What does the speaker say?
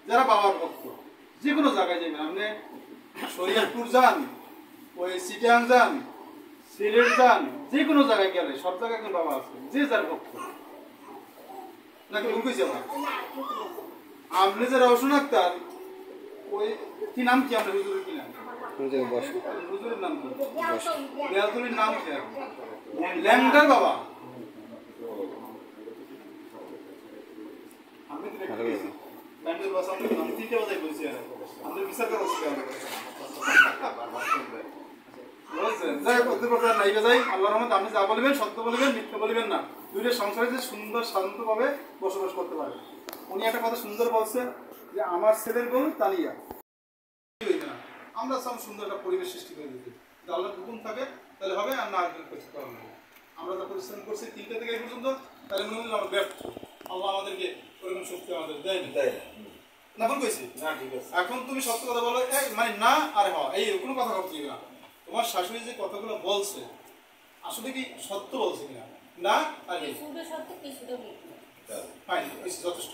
যারা বাবার ভক্ত যে কোনো জায়গায় যাবেন, আপনি শরীয়তপুর যান, ওই চিটাগাং যান, সিলেট যান, যে কোনো জায়গায় গেলে সব জায়গায় একজন বাবা আছে, যে যার ভক্ত নাকি ভুল যাবা। আপনি যে রওশন আক্তার, ওই কি নাম কি আপনার হুজুরের কি নাম? হুজুরের নাম কি? বেয়ালতুলির নাম কি? ল্যাংডার বাবা। আমি ল্যাংডার বাবা সামনে নাম তিনটে বাজাই বলছি, আর আমাদের বিচার করা হচ্ছে। আল্লাহর রহমতে আপনি যা বলবেন সত্য বলবেন, মিথ্যা বলবেন না, দুইটা সংসারে যে সুন্দর শান্তভাবে বসবাস করতে পারে। উনি একটা কথা সুন্দর বলছেন যে আমার ছেলের বউ তালিয়া, আমরা সব সুন্দর একটা পরিবেশ সৃষ্টি করে দিতে, আল্লাহর হুকুম থাকে তাহলে হবে, আর না কিছু করা হবে। আমরা তো পরিশ্রম করছি 3টা থেকে এই পর্যন্ত, তাহলে মনে হলো আমরা ব্যর্থ, আল্লাহ আমাদেরকে ওরকম শক্তি আমাদের দেয়নি, না ভুল কইছি? এখন তুমি সত্য কথা বলো, মানে না আর হ, এই কোনো কথা ভাবছি না। তোমার শাশুড়ি যে কথাগুলো বলছে আসলে কি সত্য বলছে কিনা, না আর যথেষ্ট।